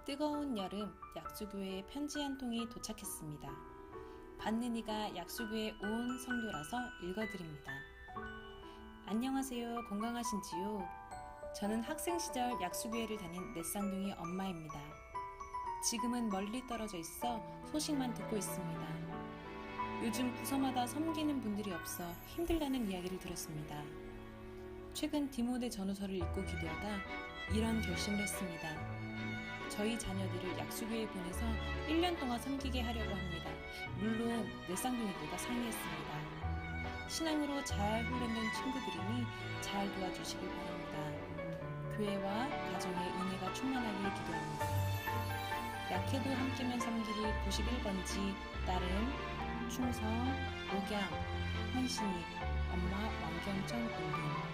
뜨거운 여름 약수교회에 편지 한 통이 도착했습니다. 받는 이가 약수교회 온 성도라서 읽어드립니다. 안녕하세요. 건강하신지요? 저는 학생 시절 약수교회를 다닌 넷쌍둥이 엄마입니다. 지금은 멀리 떨어져 있어 소식만 듣고 있습니다. 요즘 부서마다 섬기는 분들이 없어 힘들다는 이야기를 들었습니다. 최근 디모데 전후서를 읽고 기도하다 이런 결심을 했습니다. 저희 자녀들을 약수교회에 보내서 1년 동안 섬기게 하려고 합니다. 물론 넷쌍둥이들과 상의했습니다. 신앙으로 잘 훈련된 친구들이니 잘 도와주시길 바랍니다. 교회와 가정의 은혜가 충만하길 기도합니다. 약해도 함께면 섬기리 91번지 딸은 충성, 목양, 헌신이, 엄마 왕경천 올림.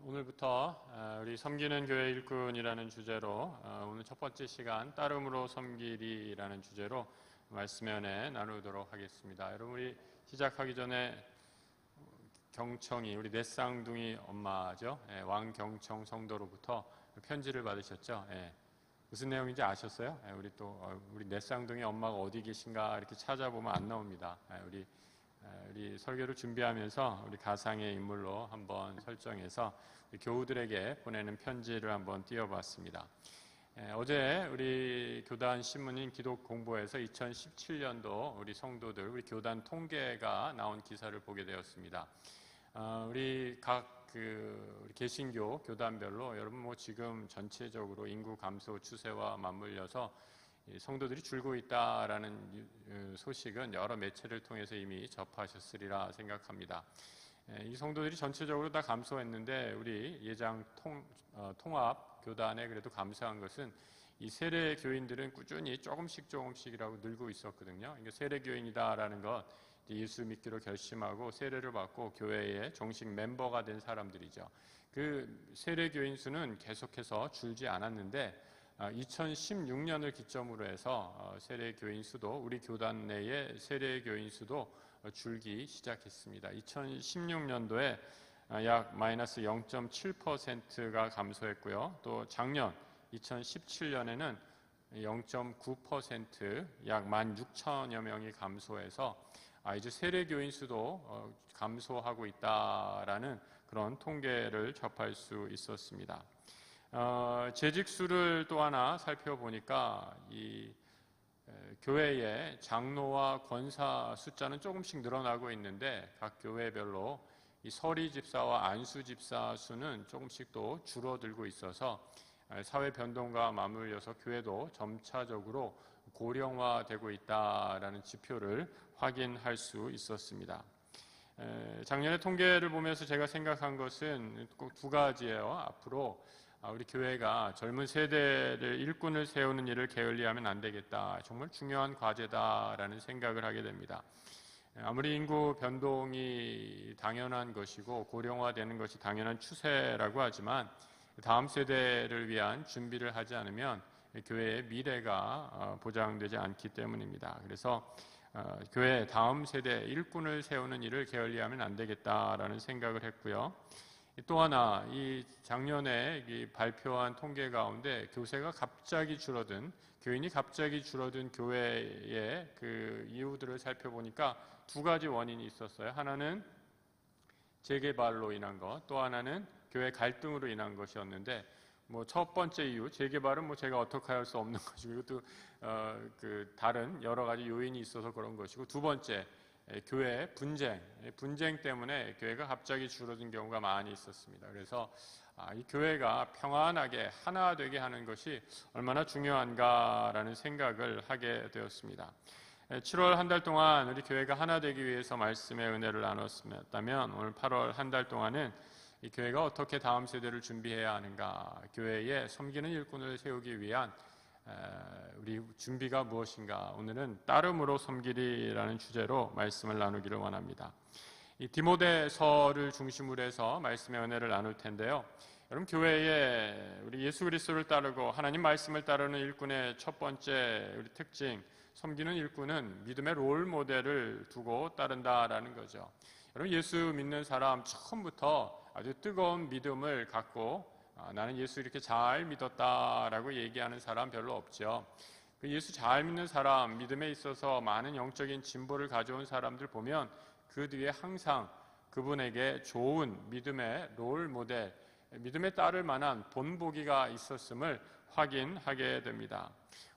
오늘부터 우리 섬기는 교회 일꾼이라는 주제로 오늘 첫 번째 시간 따름으로 섬기리라는 주제로 말씀의 은혜 나누도록 하겠습니다. 여러분, 우리 시작하기 전에 경청이 우리 넷쌍둥이 엄마죠. 왕경청 성도로부터 편지를 받으셨죠. 무슨 내용인지 아셨어요? 우리 넷쌍둥이 엄마가 어디 계신가 이렇게 찾아보면 안 나옵니다. 우리 설교를 준비하면서 우리 가상의 인물로 한번 설정해서 우리 교우들에게 보내는 편지를 한번 띄워봤습니다. 어제 우리 교단 신문인 기독공보에서 2017년도 우리 성도들, 우리 교단 통계가 나온 기사를 보게 되었습니다. 우리 우리 개신교 교단별로 여러분 지금 전체적으로 인구 감소 추세와 맞물려서 성도들이 줄고 있다라는 소식은 여러 매체를 통해서 이미 접하셨으리라 생각합니다. 이 성도들이 전체적으로 다 감소했는데 우리 예장 통합 교단에 그래도 감사한 것은 이 세례 교인들은 꾸준히 조금씩이라고 늘고 있었거든요. 그러니까 세례 교인이다라는 것, 예수 믿기로 결심하고 세례를 받고 교회의 정식 멤버가 된 사람들이죠. 그 세례 교인 수는 계속해서 줄지 않았는데 2016년을 기점으로 해서 세례교인 수도 우리 교단 내의 세례교인 수도 줄기 시작했습니다. 2016년도에 약 마이너스 0.7%가 감소했고요. 또 작년 2017년에는 0.9% 약 16,000여 명이 감소해서 이제 세례교인 수도 감소하고 있다라는 그런 통계를 접할 수 있었습니다. 재직 수를 또 하나 살펴보니까 이 교회의 장로와 권사 숫자는 조금씩 늘어나고 있는데 각 교회별로 이 서리 집사와 안수 집사 수는 조금씩 또 줄어들고 있어서 사회 변동과 맞물려서 교회도 점차적으로 고령화되고 있다라는 지표를 확인할 수 있었습니다. 작년에 통계를 보면서 제가 생각한 것은 꼭 두 가지예요. 앞으로 우리 교회가 젊은 세대를 일꾼을 세우는 일을 게을리하면 안 되겠다. 정말 중요한 과제다라는 생각을 하게 됩니다. 아무리 인구 변동이 당연한 것이고 고령화되는 것이 당연한 추세라고 하지만 다음 세대를 위한 준비를 하지 않으면 교회의 미래가 보장되지 않기 때문입니다. 그래서 교회 다음 세대 일꾼을 세우는 일을 게을리하면 안 되겠다라는 생각을 했고요. 또 하나, 이 작년에 발표한 통계 가운데 교인이 갑자기 줄어든 교회의 그 이유들을 살펴보니까 두 가지 원인이 있었어요. 하나는 재개발로 인한 것, 또 하나는 교회 갈등으로 인한 것이었는데, 첫 번째 이유, 재개발은 제가 어떻게 할 수 없는 것이고, 이것도 다른 여러 가지 요인이 있어서 그런 것이고, 두 번째, 교회 분쟁 때문에 교회가 갑자기 줄어든 경우가 많이 있었습니다. 그래서 이 교회가 평안하게 하나 되게 하는 것이 얼마나 중요한가라는 생각을 하게 되었습니다. 7월 한 달 동안 우리 교회가 하나 되기 위해서 말씀의 은혜를 나눴다면 오늘 8월 한 달 동안은 이 교회가 어떻게 다음 세대를 준비해야 하는가, 교회에 섬기는 일꾼을 세우기 위한 우리 준비가 무엇인가, 오늘은 따름으로 섬기리라는 주제로 말씀을 나누기를 원합니다. 이 디모데서를 중심으로 해서 말씀의 은혜를 나눌 텐데요. 여러분, 교회에 우리 예수 그리스도를 따르고 하나님 말씀을 따르는 일꾼의 첫 번째 우리 특징, 섬기는 일꾼은 믿음의 롤 모델을 두고 따른다라는 거죠. 여러분, 예수 믿는 사람 처음부터 아주 뜨거운 믿음을 갖고 나는 예수 이렇게 잘 믿었다라고 얘기하는 사람 별로 없죠. 그 예수 잘 믿는 사람, 믿음에 있어서 많은 영적인 진보를 가져온 사람들 보면 그 뒤에 항상 그분에게 좋은 믿음의 롤 모델, 믿음에 따를 만한 본보기가 있었음을 확인하게 됩니다.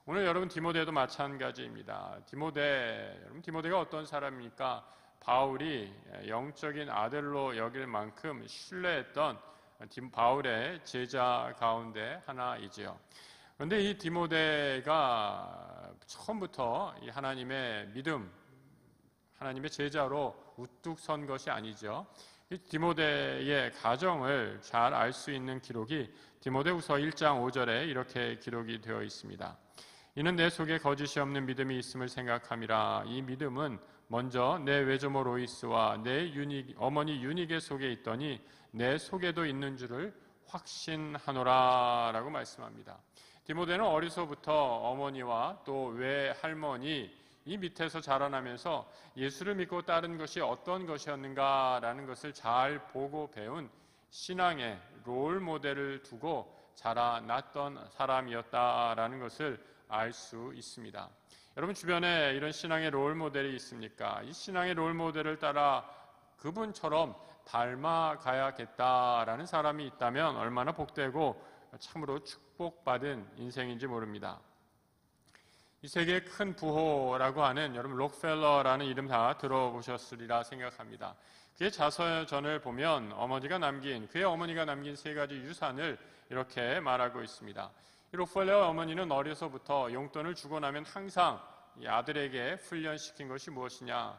오늘 여러분 디모데도 마찬가지입니다. 여러분 디모데가 어떤 사람입니까? 바울이 영적인 아들로 여길 만큼 신뢰했던 바울의 제자 가운데 하나이지요. 그런데 이 디모데가 처음부터 이 하나님의 믿음, 하나님의 제자로 우뚝 선 것이 아니죠. 이 디모데의 가정을 잘 알 수 있는 기록이 디모데후서 1장 5절에 이렇게 기록이 되어 있습니다. 이는 내 속에 거짓이 없는 믿음이 있음을 생각함이라. 이 믿음은 먼저 내 외조모 로이스와 내 어머니 유니게 속에 있더니 내 속에도 있는 줄을 확신하노라 라고 말씀합니다. 디모데는 어려서부터 어머니와 또 외할머니 이 밑에서 자라나면서 예수를 믿고 따른 것이 어떤 것이었는가라는 것을 잘 보고 배운 신앙의 롤 모델을 두고 자라났던 사람이었다라는 것을 알 수 있습니다. 여러분 주변에 이런 신앙의 롤 모델이 있습니까? 이 신앙의 롤 모델을 따라 그분처럼 닮아가야겠다라는 사람이 있다면 얼마나 복되고 참으로 축복받은 인생인지 모릅니다. 이 세계의 큰 부호라고 하는 여러분 록펠러라는 이름 다 들어보셨으리라 생각합니다. 그의 자서전을 보면 그의 어머니가 남긴 세 가지 유산을 이렇게 말하고 있습니다. 이 록펠러 어머니는 어려서부터 용돈을 주고 나면 항상 이 아들에게 훈련시킨 것이 무엇이냐?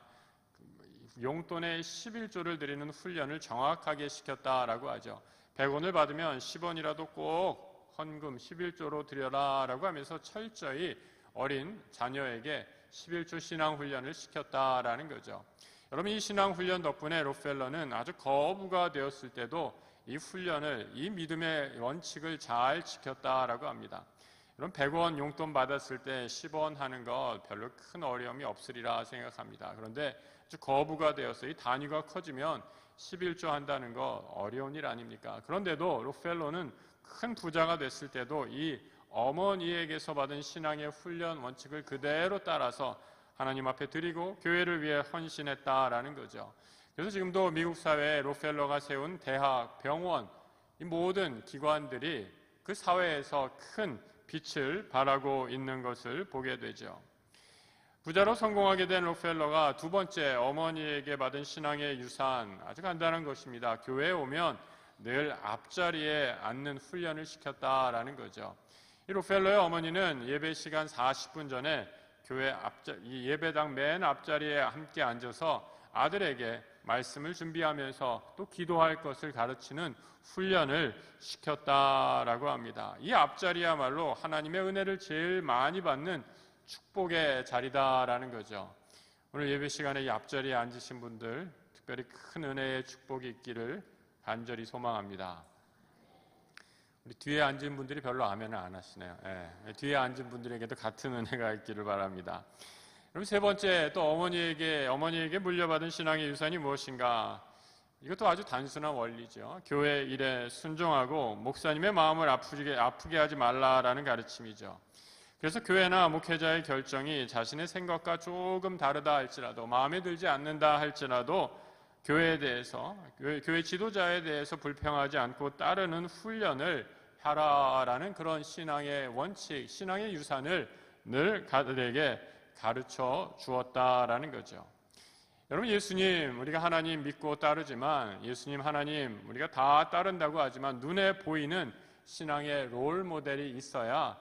용돈의 11조를 드리는 훈련을 정확하게 시켰다라고 하죠. 100원을 받으면 10원이라도 꼭 헌금 11조로 드려라 라고 하면서 철저히 어린 자녀에게 11조 신앙훈련을 시켰다라는 거죠. 여러분 이 신앙훈련 덕분에 록펠러는 아주 거부가 되었을 때도 이 믿음의 원칙을 잘 지켰다라고 합니다. 여러분 100원 용돈 받았을 때 10원 하는 것 별로 큰 어려움이 없으리라 생각합니다. 그런데 아주 거부가 되어서 이 단위가 커지면 11조 한다는 거 어려운 일 아닙니까? 그런데도 록펠러는 큰 부자가 됐을 때도 이 어머니에게서 받은 신앙의 훈련 원칙을 그대로 따라서 하나님 앞에 드리고 교회를 위해 헌신했다라는 거죠. 그래서 지금도 미국 사회에 록펠러가 세운 대학, 병원, 이 모든 기관들이 그 사회에서 큰 빛을 발하고 있는 것을 보게 되죠. 부자로 성공하게 된 록펠러가 두 번째 어머니에게 받은 신앙의 유산 아주 간단한 것입니다. 교회에 오면 늘 앞자리에 앉는 훈련을 시켰다라는 거죠. 이 록펠러의 어머니는 예배 시간 40분 전에 교회 예배당 맨 앞자리에 함께 앉아서 아들에게 말씀을 준비하면서 또 기도할 것을 가르치는 훈련을 시켰다라고 합니다. 이 앞자리야말로 하나님의 은혜를 제일 많이 받는 축복의 자리다라는 거죠. 오늘 예배 시간에 이 앞자리에 앉으신 분들 특별히 큰 은혜의 축복이 있기를 간절히 소망합니다. 우리 뒤에 앉은 분들이 별로 아멘을 안 하시네요. 뒤에 앉은 분들에게도 같은 은혜가 있기를 바랍니다. 그럼 세 번째 또 어머니에게 물려받은 신앙의 유산이 무엇인가? 이것도 아주 단순한 원리죠. 교회 일에 순종하고 목사님의 마음을 아프게 하지 말라라는 가르침이죠. 그래서 교회나 목회자의 결정이 자신의 생각과 조금 다르다 할지라도 마음에 들지 않는다 할지라도 교회에 대해서 교회 지도자에 대해서 불평하지 않고 따르는 훈련을 하라라는 그런 신앙의 원칙, 신앙의 유산을 늘 가들에게 가르쳐 주었다라는 거죠. 여러분 예수님 우리가 하나님 믿고 따르지만 예수님 하나님 우리가 다 따른다고 하지만 눈에 보이는 신앙의 롤 모델이 있어야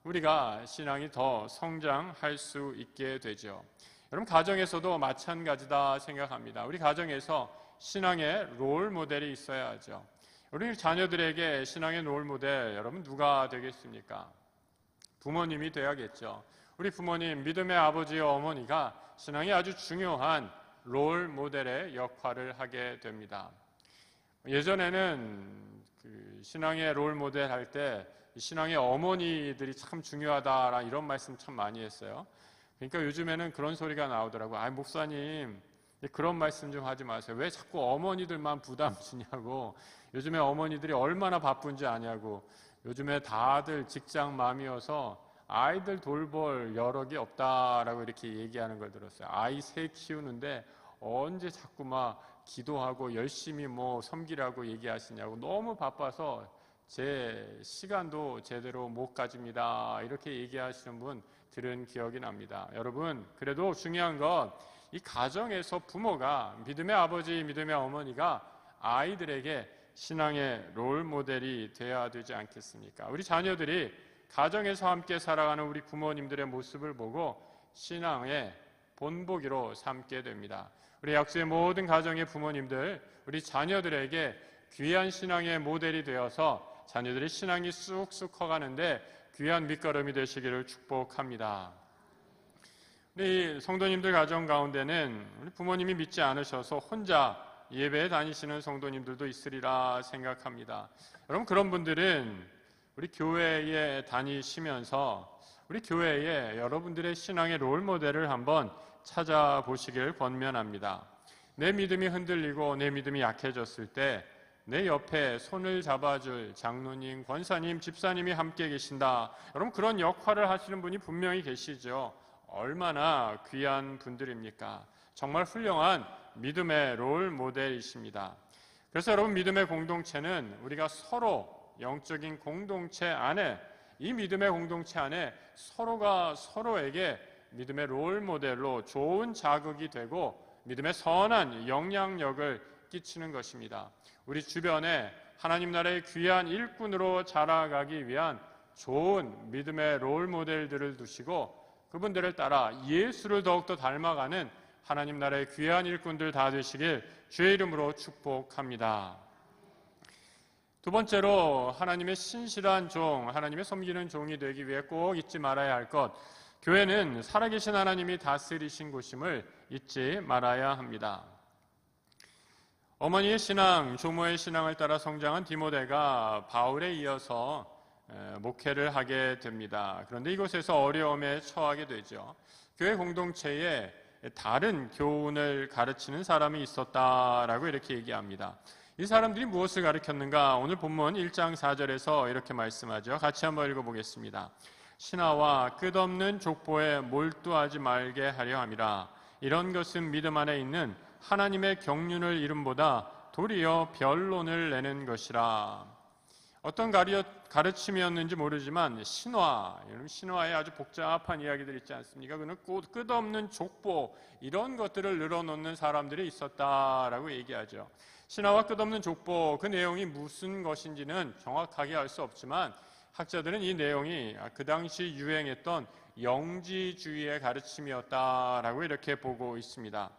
우리가 신앙이 더 성장할 수 있게 되죠. 여러분 가정에서도 마찬가지다 생각합니다. 우리 가정에서 신앙의 롤 모델이 있어야 하죠. 우리 자녀들에게 신앙의 롤 모델 여러분 누가 되겠습니까? 부모님이 돼야겠죠. 우리 부모님 믿음의 아버지와 어머니가 신앙이 아주 중요한 롤 모델의 역할을 하게 됩니다. 예전에는 신앙의 롤 모델 할 때 신앙의 어머니들이 참 중요하다 이런 말씀 참 많이 했어요. 그러니까 요즘에는 그런 소리가 나오더라고요. 아, 목사님, 그런 말씀 좀 하지 마세요. 왜 자꾸 어머니들만 부담 주냐고. 요즘에 어머니들이 얼마나 바쁜지 아냐고. 요즘에 다들 직장맘이어서 아이들 돌볼 여력이 없다라고 이렇게 얘기하는 걸 들었어요. 아이 셋 키우는데 언제 자꾸 막 기도하고 열심히 뭐 섬기라고 얘기하시냐고. 너무 바빠서 제 시간도 제대로 못 가집니다. 이렇게 얘기하시는 분 들은 기억이 납니다. 여러분, 그래도 중요한 건 이 가정에서 부모가, 믿음의 아버지, 믿음의 어머니가 아이들에게 신앙의 롤 모델이 되어야 되지 않겠습니까? 우리 자녀들이 가정에서 함께 살아가는 우리 부모님들의 모습을 보고 신앙의 본보기로 삼게 됩니다. 우리 약수의 모든 가정의 부모님들, 우리 자녀들에게 귀한 신앙의 모델이 되어서 자녀들의 신앙이 쑥쑥 커가는데 귀한 밑거름이 되시기를 축복합니다. 우리 성도님들 가정 가운데는 우리 부모님이 믿지 않으셔서 혼자 예배에 다니시는 성도님들도 있으리라 생각합니다. 여러분, 그런 분들은 우리 교회에 다니시면서 우리 교회에 여러분들의 신앙의 롤 모델을 한번 찾아보시길 권면합니다. 내 믿음이 흔들리고 내 믿음이 약해졌을 때 내 옆에 손을 잡아줄 장로님, 권사님, 집사님이 함께 계신다. 여러분, 그런 역할을 하시는 분이 분명히 계시죠. 얼마나 귀한 분들입니까? 정말 훌륭한 믿음의 롤 모델이십니다. 그래서 여러분, 믿음의 공동체는 우리가 서로 영적인 공동체 안에, 이 믿음의 공동체 안에 서로가 서로에게 믿음의 롤 모델로 좋은 자극이 되고 믿음의 선한 영향력을 끼치는 것입니다. 우리 주변에 하나님 나라의 귀한 일꾼으로 자라가기 위한 좋은 믿음의 롤 모델들을 두시고 그분들을 따라 예수를 더욱더 닮아가는 하나님 나라의 귀한 일꾼들 다 되시길 주의 이름으로 축복합니다. 두 번째로 하나님의 신실한 종, 하나님의 섬기는 종이 되기 위해 꼭 잊지 말아야 할 것, 교회는 살아계신 하나님이 다스리신 곳임을 잊지 말아야 합니다. 어머니의 신앙, 조모의 신앙을 따라 성장한 디모데가 바울에 이어서 목회를 하게 됩니다. 그런데 이곳에서 어려움에 처하게 되죠. 교회 공동체에 다른 교훈을 가르치는 사람이 있었다라고 이렇게 얘기합니다. 이 사람들이 무엇을 가르쳤는가? 오늘 본문 1장 4절에서 이렇게 말씀하죠. 같이 한번 읽어보겠습니다. 신하와 끝없는 족보에 몰두하지 말게 하려 함이라. 이런 것은 믿음 안에 있는 하나님의 경륜을 이름보다 도리어 변론을 내는 것이라. 어떤 가르침이었는지 모르지만 신화에 아주 복잡한 이야기들 있지 않습니까? 그는 끝없는 족보, 이런 것들을 늘어놓는 사람들이 있었다라고 얘기하죠. 신화와 끝없는 족보, 그 내용이 무슨 것인지는 정확하게 알 수 없지만 학자들은 이 내용이 그 당시 유행했던 영지주의의 가르침이었다라고 이렇게 보고 있습니다.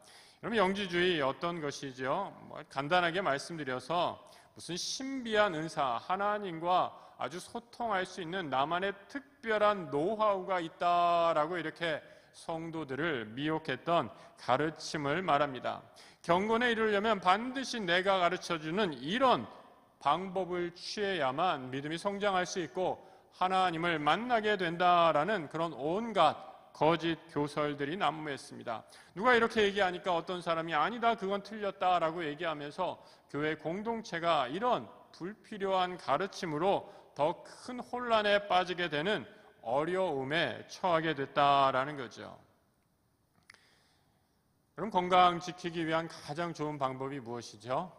그럼 영지주의 어떤 것이죠? 간단하게 말씀드려서 무슨 신비한 은사, 하나님과 아주 소통할 수 있는 나만의 특별한 노하우가 있다라고 이렇게 성도들을 미혹했던 가르침을 말합니다. 경건에 이르려면 반드시 내가 가르쳐주는 이런 방법을 취해야만 믿음이 성장할 수 있고 하나님을 만나게 된다라는 그런 온갖 거짓 교설들이 난무했습니다. 누가 이렇게 얘기하니까 어떤 사람이 아니다, 그건 틀렸다라고 얘기하면서 교회 공동체가 이런 불필요한 가르침으로 더 큰 혼란에 빠지게 되는 어려움에 처하게 됐다라는 거죠. 그럼 건강 지키기 위한 가장 좋은 방법이 무엇이죠?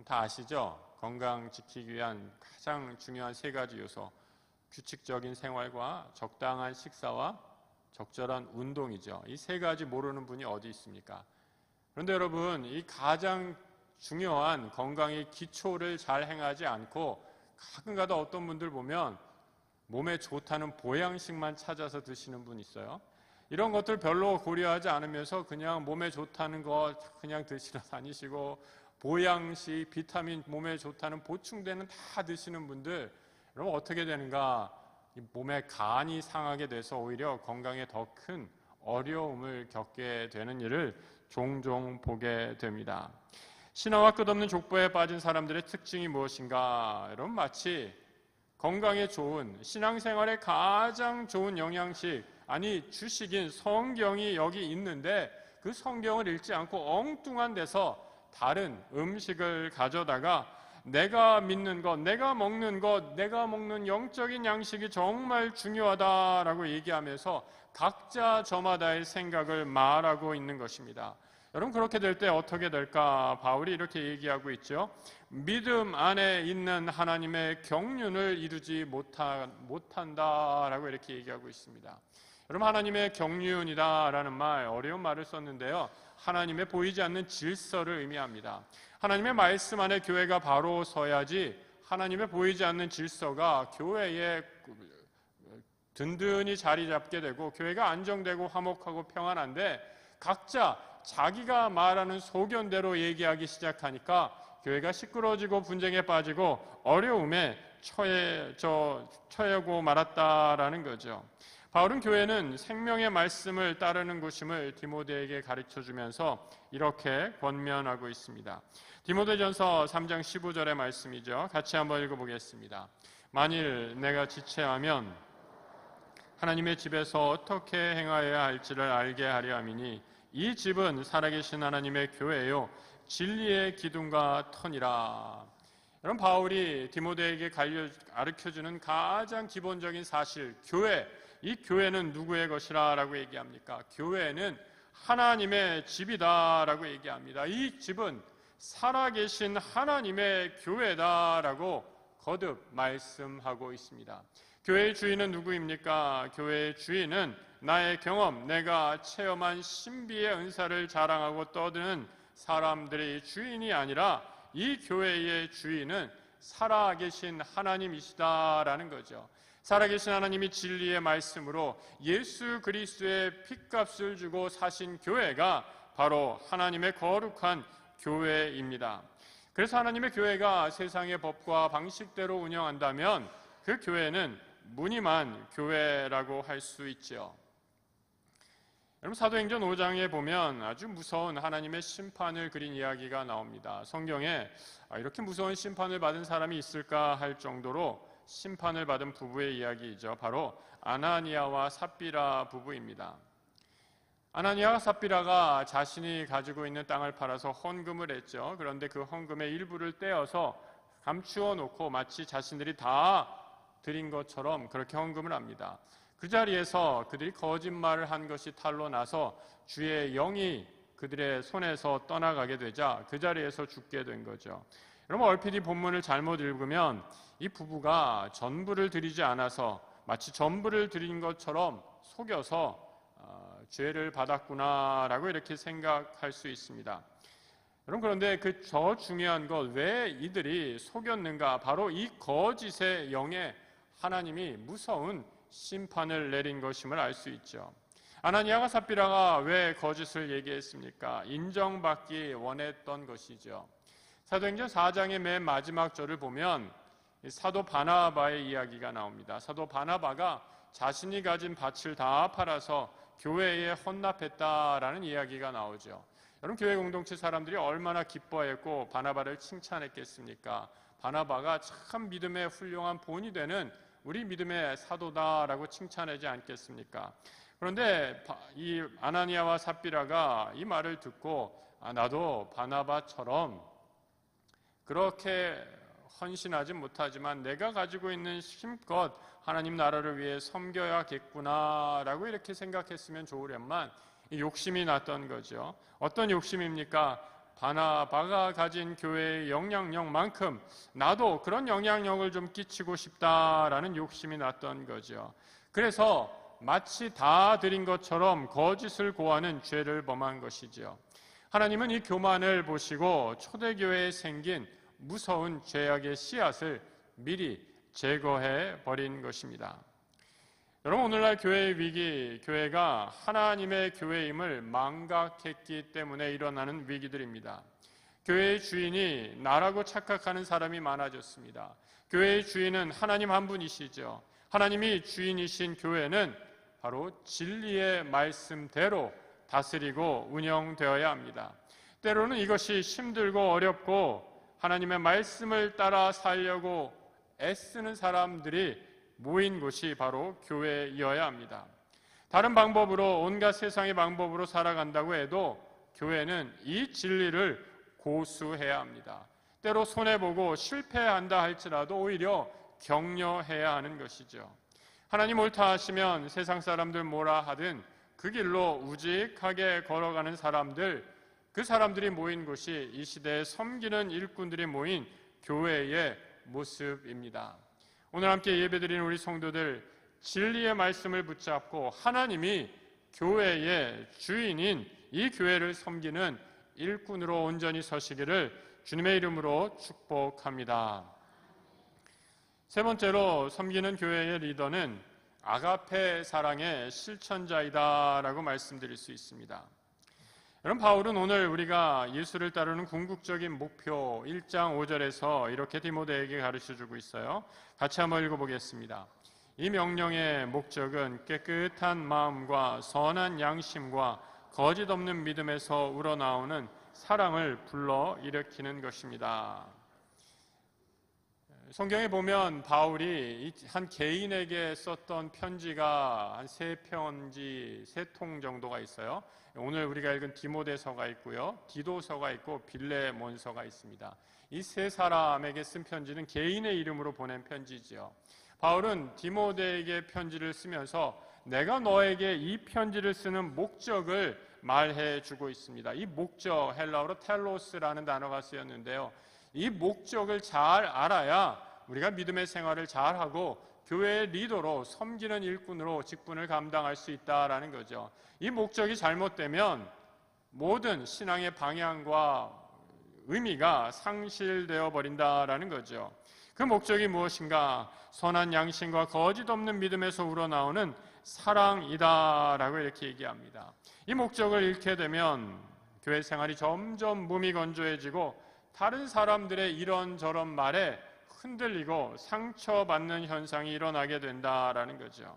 다 아시죠? 건강 지키기 위한 가장 중요한 세 가지 요소, 규칙적인 생활과 적당한 식사와 적절한 운동이죠. 이 세 가지 모르는 분이 어디 있습니까? 그런데 여러분, 이 가장 중요한 건강의 기초를 잘 행하지 않고 가끔가다 어떤 분들 보면 몸에 좋다는 보양식만 찾아서 드시는 분 있어요. 이런 것들 별로 고려하지 않으면서 그냥 몸에 좋다는 거 그냥 드시러 다니시고 보양식, 비타민 몸에 좋다는 보충제는 다 드시는 분들, 여러분 어떻게 되는가? 몸의 간이 상하게 돼서 오히려 건강에 더 큰 어려움을 겪게 되는 일을 종종 보게 됩니다. 신화와 끝없는 족보에 빠진 사람들의 특징이 무엇인가? 여러분 마치 건강에 좋은, 신앙생활에 가장 좋은 영양식, 아니 주식인 성경이 여기 있는데 그 성경을 읽지 않고 엉뚱한 데서 다른 음식을 가져다가 내가 믿는 것, 내가 먹는 것, 내가 먹는 영적인 양식이 정말 중요하다라고 얘기하면서 각자 저마다의 생각을 말하고 있는 것입니다. 여러분, 그렇게 될 때 어떻게 될까? 바울이 이렇게 얘기하고 있죠. 믿음 안에 있는 하나님의 경륜을 이루지 못한다라고 이렇게 얘기하고 있습니다. 여러분, 하나님의 경륜이다라는 말, 어려운 말을 썼는데요, 하나님의 보이지 않는 질서를 의미합니다. 하나님의 말씀 안에 교회가 바로 서야지 하나님의 보이지 않는 질서가 교회에 든든히 자리 잡게 되고 교회가 안정되고 화목하고 평안한데, 각자 자기가 말하는 소견대로 얘기하기 시작하니까 교회가 시끄러워지고 분쟁에 빠지고 어려움에 처하고 말았다라는 거죠. 바울은 교회는 생명의 말씀을 따르는 곳임을 디모데에게 가르쳐주면서 이렇게 권면하고 있습니다. 디모데전서 3장 15절의 말씀이죠. 같이 한번 읽어보겠습니다. 만일 내가 지체하면 하나님의 집에서 어떻게 행하여야 할지를 알게 하려 함이니 이 집은 살아계신 하나님의 교회요 진리의 기둥과 터니라. 여러분, 바울이 디모데에게 가르쳐주는 가장 기본적인 사실, 교회, 이 교회는 누구의 것이라 라고 얘기합니까? 교회는 하나님의 집이다 라고 얘기합니다. 이 집은 살아계신 하나님의 교회다라고 거듭 말씀하고 있습니다. 교회의 주인은 누구입니까? 교회의 주인은 나의 경험, 내가 체험한 신비의 은사를 자랑하고 떠드는 사람들의 주인이 아니라 이 교회의 주인은 살아계신 하나님이시다라는 거죠. 살아계신 하나님이 진리의 말씀으로 예수 그리스도의 핏값을 주고 사신 교회가 바로 하나님의 거룩한 교회입니다. 그래서 하나님의 교회가 세상의 법과 방식대로 운영한다면 그 교회는 무늬만 교회라고 할 수 있죠. 여러분, 사도행전 5장에 보면 아주 무서운 하나님의 심판을 그린 이야기가 나옵니다. 성경에 이렇게 무서운 심판을 받은 사람이 있을까 할 정도로 심판을 받은 부부의 이야기이죠. 바로 아나니아와 삽비라 부부입니다. 아나니아와 삽비라가 자신이 가지고 있는 땅을 팔아서 헌금을 했죠. 그런데 그 헌금의 일부를 떼어서 감추어 놓고 마치 자신들이 다 드린 것처럼 그렇게 헌금을 합니다. 그 자리에서 그들이 거짓말을 한 것이 탄로 나서 주의 영이 그들의 손에서 떠나가게 되자 그 자리에서 죽게 된 거죠. 여러분, 얼핏 이 본문을 잘못 읽으면 이 부부가 전부를 드리지 않아서 마치 전부를 드린 것처럼 속여서 죄를 받았구나라고 이렇게 생각할 수 있습니다. 여러분, 그런데 저 중요한 것, 왜 이들이 속였는가? 바로 이 거짓의 영에 하나님이 무서운 심판을 내린 것임을 알 수 있죠. 아나니아와 삽비라가 왜 거짓을 얘기했습니까? 인정받기 원했던 것이죠. 사도행전 4장의 맨 마지막 절을 보면 사도 바나바의 이야기가 나옵니다. 사도 바나바가 자신이 가진 밭을 다 팔아서 교회에 헌납했다라는 이야기가 나오죠. 여러분, 교회 공동체 사람들이 얼마나 기뻐했고 바나바를 칭찬했겠습니까? 바나바가 참 믿음의 훌륭한 본이 되는 우리 믿음의 사도다라고 칭찬하지 않겠습니까? 그런데 이 아나니아와 삽비라가 이 말을 듣고 나도 바나바처럼 그렇게 헌신하지 못하지만 내가 가지고 있는 힘껏 하나님 나라를 위해 섬겨야겠구나라고 이렇게 생각했으면 좋으련만 욕심이 났던 거죠. 어떤 욕심입니까? 바나바가 가진 교회의 영향력만큼 나도 그런 영향력을 좀 끼치고 싶다라는 욕심이 났던 거죠. 그래서 마치 다 드린 것처럼 거짓을 고하는 죄를 범한 것이죠. 하나님은 이 교만을 보시고 초대교회에 생긴 무서운 죄악의 씨앗을 미리 제거해 버린 것입니다. 여러분, 오늘날 교회의 위기, 교회가 하나님의 교회임을 망각했기 때문에 일어나는 위기들입니다. 교회의 주인이 나라고 착각하는 사람이 많아졌습니다. 교회의 주인은 하나님 한 분이시죠. 하나님이 주인이신 교회는 바로 진리의 말씀대로 다스리고 운영되어야 합니다. 때로는 이것이 힘들고 어렵고 하나님의 말씀을 따라 살려고 애쓰는 사람들이 모인 곳이 바로 교회이어야 합니다. 다른 방법으로, 온갖 세상의 방법으로 살아간다고 해도 교회는 이 진리를 고수해야 합니다. 때로 손해보고 실패한다 할지라도 오히려 격려해야 하는 것이죠. 하나님 옳다 하시면 세상 사람들 뭐라 하든 그 길로 우직하게 걸어가는 사람들, 그 사람들이 모인 곳이 이 시대에 섬기는 일꾼들이 모인 교회의 모습입니다. 오늘 함께 예배드리는 우리 성도들, 진리의 말씀을 붙잡고 하나님이 교회의 주인인 이 교회를 섬기는 일꾼으로 온전히 서시기를 주님의 이름으로 축복합니다. 세 번째로, 섬기는 교회의 리더는 아가페 사랑의 실천자이다라고 말씀드릴 수 있습니다. 여러분, 바울은 오늘 우리가 예수를 따르는 궁극적인 목표 1장 5절에서 이렇게 디모데에게 가르쳐주고 있어요. 같이 한번 읽어보겠습니다. 이 명령의 목적은 깨끗한 마음과 선한 양심과 거짓 없는 믿음에서 우러나오는 사랑을 불러일으키는 것입니다. 성경에 보면 바울이 한 개인에게 썼던 편지가 한 3편지, 3통 정도가 있어요. 오늘 우리가 읽은 디모데서가 있고요, 디도서가 있고 빌레몬서가 있습니다. 이 세 사람에게 쓴 편지는 개인의 이름으로 보낸 편지지요. 바울은 디모데에게 편지를 쓰면서 내가 너에게 이 편지를 쓰는 목적을 말해주고 있습니다. 이 목적, 헬라어로 텔로스라는 단어가 쓰였는데요, 이 목적을 잘 알아야 우리가 믿음의 생활을 잘하고 교회의 리더로 섬기는 일꾼으로 직분을 감당할 수 있다라는 거죠. 이 목적이 잘못되면 모든 신앙의 방향과 의미가 상실되어 버린다라는 거죠. 그 목적이 무엇인가? 선한 양심과 거짓 없는 믿음에서 우러나오는 사랑이다라고 이렇게 얘기합니다. 이 목적을 잃게 되면 교회 생활이 점점 무미건조해지고 다른 사람들의 이런저런 말에 흔들리고 상처받는 현상이 일어나게 된다라는 거죠.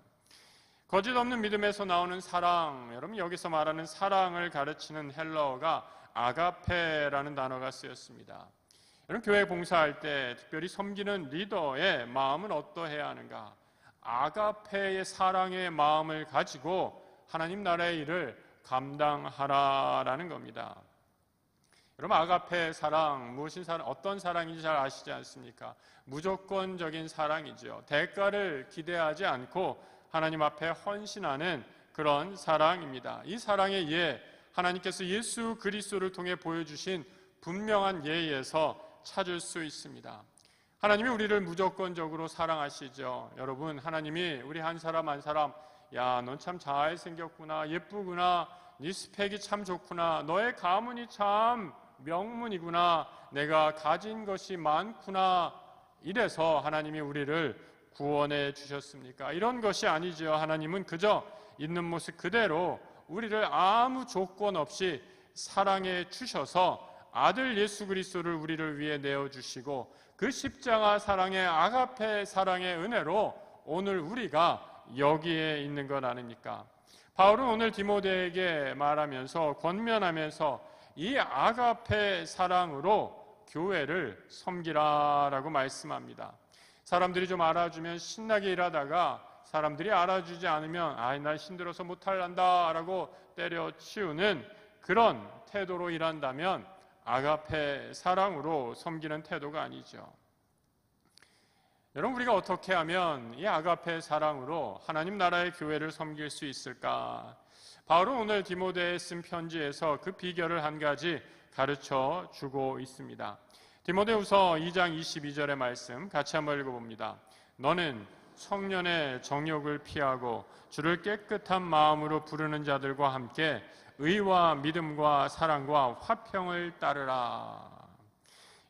거짓 없는 믿음에서 나오는 사랑, 여러분 여기서 말하는 사랑을 가르치는 헬라어가 아가페라는 단어가 쓰였습니다. 여러분, 교회 봉사할 때 특별히 섬기는 리더의 마음은 어떠해야 하는가? 아가페의 사랑의 마음을 가지고 하나님 나라의 일을 감당하라라는 겁니다. 여러분, 아가페 사랑, 무엇인 사랑, 어떤 사랑인지 잘 아시지 않습니까? 무조건적인 사랑이죠. 대가를 기대하지 않고 하나님 앞에 헌신하는 그런 사랑입니다. 이 사랑의 예, 하나님께서 예수 그리스도를 통해 보여주신 분명한 예에서 찾을 수 있습니다. 하나님이 우리를 무조건적으로 사랑하시죠. 여러분, 하나님이 우리 한 사람 한 사람, 야, 넌 참 잘생겼구나, 예쁘구나, 네 스펙이 참 좋구나, 너의 가문이 참 명문이구나, 내가 가진 것이 많구나, 이래서 하나님이 우리를 구원해 주셨습니까? 이런 것이 아니죠. 하나님은 그저 있는 모습 그대로 우리를 아무 조건 없이 사랑해 주셔서 아들 예수 그리스도를 우리를 위해 내어주시고 그 십자가 사랑의 아가페 사랑의 은혜로 오늘 우리가 여기에 있는 것 아닙니까? 바울은 오늘 디모데에게 말하면서 권면하면서 이 아가페 사랑으로 교회를 섬기라라고 말씀합니다. 사람들이 좀 알아주면 신나게 일하다가 사람들이 알아주지 않으면 나 힘들어서 못할란다 라고 때려치우는 그런 태도로 일한다면 아가페 사랑으로 섬기는 태도가 아니죠. 여러분, 우리가 어떻게 하면 이 아가페 사랑으로 하나님 나라의 교회를 섬길 수 있을까? 바울은 오늘 디모데에 쓴 편지에서 그 비결을 한 가지 가르쳐 주고 있습니다. 디모데후서 2장 22절의 말씀 같이 한번 읽어봅니다. 너는 청년의 정욕을 피하고 주를 깨끗한 마음으로 부르는 자들과 함께 의와 믿음과 사랑과 화평을 따르라.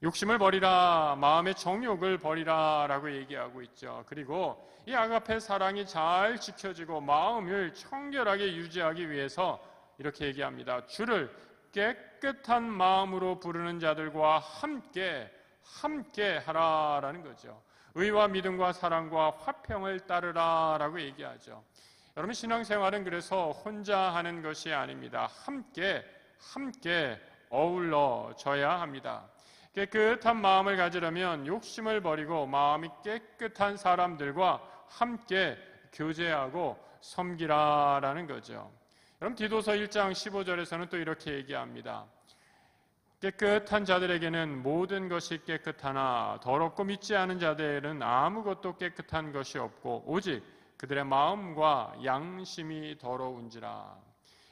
욕심을 버리라, 마음의 정욕을 버리라 라고 얘기하고 있죠. 그리고 이 아가페 사랑이 잘 지켜지고 마음을 청결하게 유지하기 위해서 이렇게 얘기합니다. 주를 깨끗한 마음으로 부르는 자들과 함께 하라라는 거죠. 의와 믿음과 사랑과 화평을 따르라 라고 얘기하죠. 여러분, 신앙생활은 그래서 혼자 하는 것이 아닙니다. 함께 어울러져야 합니다. 깨끗한 마음을 가지려면 욕심을 버리고 마음이 깨끗한 사람들과 함께 교제하고 섬기라라는 거죠. 여러분 디도서 1장 15절에서는 또 이렇게 얘기합니다. 깨끗한 자들에게는 모든 것이 깨끗하나 더럽고 믿지 않은 자들은 아무것도 깨끗한 것이 없고 오직 그들의 마음과 양심이 더러운지라.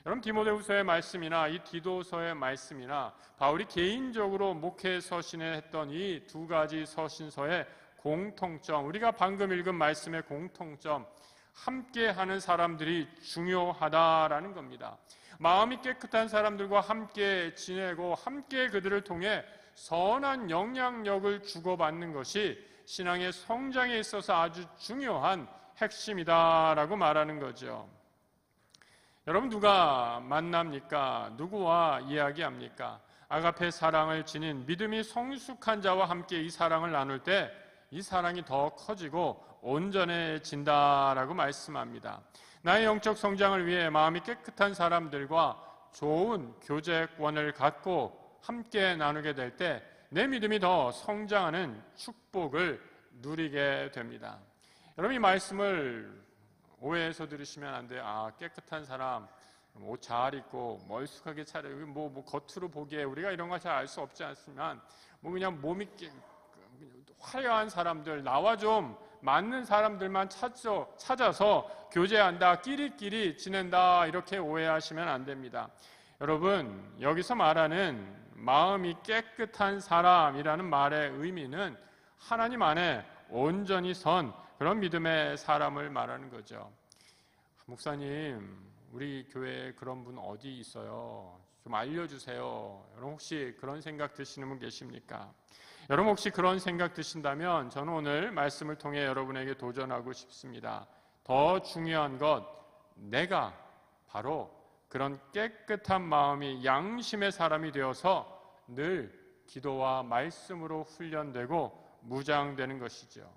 여러분 디모데후서의 말씀이나 이 디도서의 말씀이나 바울이 개인적으로 목회 서신에 했던 이 두 가지 서신서의 공통점, 우리가 방금 읽은 말씀의 공통점, 함께하는 사람들이 중요하다라는 겁니다. 마음이 깨끗한 사람들과 함께 지내고 함께 그들을 통해 선한 영향력을 주고받는 것이 신앙의 성장에 있어서 아주 중요한 핵심이다라고 말하는 거죠. 여러분 누가 만납니까? 누구와 이야기합니까? 아가페 사랑을 지닌 믿음이 성숙한 자와 함께 이 사랑을 나눌 때 이 사랑이 더 커지고 온전해진다라고 말씀합니다. 나의 영적 성장을 위해 마음이 깨끗한 사람들과 좋은 교제권을 갖고 함께 나누게 될 때 내 믿음이 더 성장하는 축복을 누리게 됩니다. 여러분 이 말씀을 오해해서 들으시면 안 돼요. 아, 깨끗한 사람, 옷 잘 입고 멀쑥하게 차려입고 뭐 겉으로 보기에 우리가 이런 거 잘 알 수 없지 않지만 그냥 몸이 화려한 사람들, 나와 좀 맞는 사람들만 찾아서 교제한다, 끼리끼리 지낸다 이렇게 오해하시면 안 됩니다. 여러분 여기서 말하는 마음이 깨끗한 사람이라는 말의 의미는 하나님 안에 온전히 선 그런 믿음의 사람을 말하는 거죠. 목사님, 우리 교회에 그런 분 어디 있어요? 좀 알려주세요. 여러분 혹시 그런 생각 드시는 분 계십니까? 여러분 혹시 그런 생각 드신다면 저는 오늘 말씀을 통해 여러분에게 도전하고 싶습니다. 더 중요한 것, 내가 바로 그런 깨끗한 마음이 양심의 사람이 되어서 늘 기도와 말씀으로 훈련되고 무장되는 것이죠.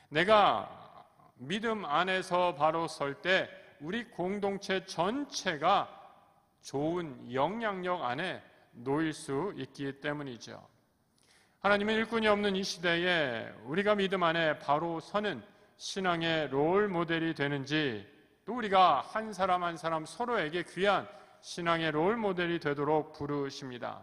내가 믿음 안에서 바로 설 때 우리 공동체 전체가 좋은 영향력 안에 놓일 수 있기 때문이죠. 하나님은 일꾼이 없는 이 시대에 우리가 믿음 안에 바로 서는 신앙의 롤 모델이 되는지 또 우리가 한 사람 한 사람 서로에게 귀한 신앙의 롤 모델이 되도록 부르십니다.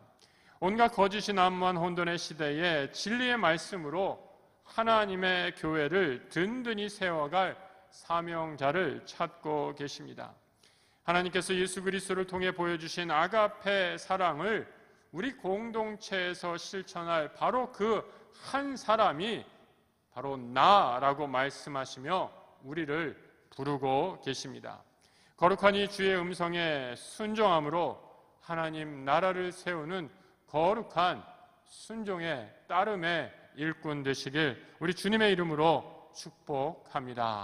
온갖 거짓이 난무한 혼돈의 시대에 진리의 말씀으로 하나님의 교회를 든든히 세워갈 사명자를 찾고 계십니다. 하나님께서 예수 그리스도를 통해 보여주신 아가페 사랑을 우리 공동체에서 실천할 바로 그 한 사람이 바로 나라고 말씀하시며 우리를 부르고 계십니다. 거룩한 이 주의 음성에 순종함으로 하나님 나라를 세우는 거룩한 순종의 따름의 일꾼 되시길 우리 주님의 이름으로 축복합니다.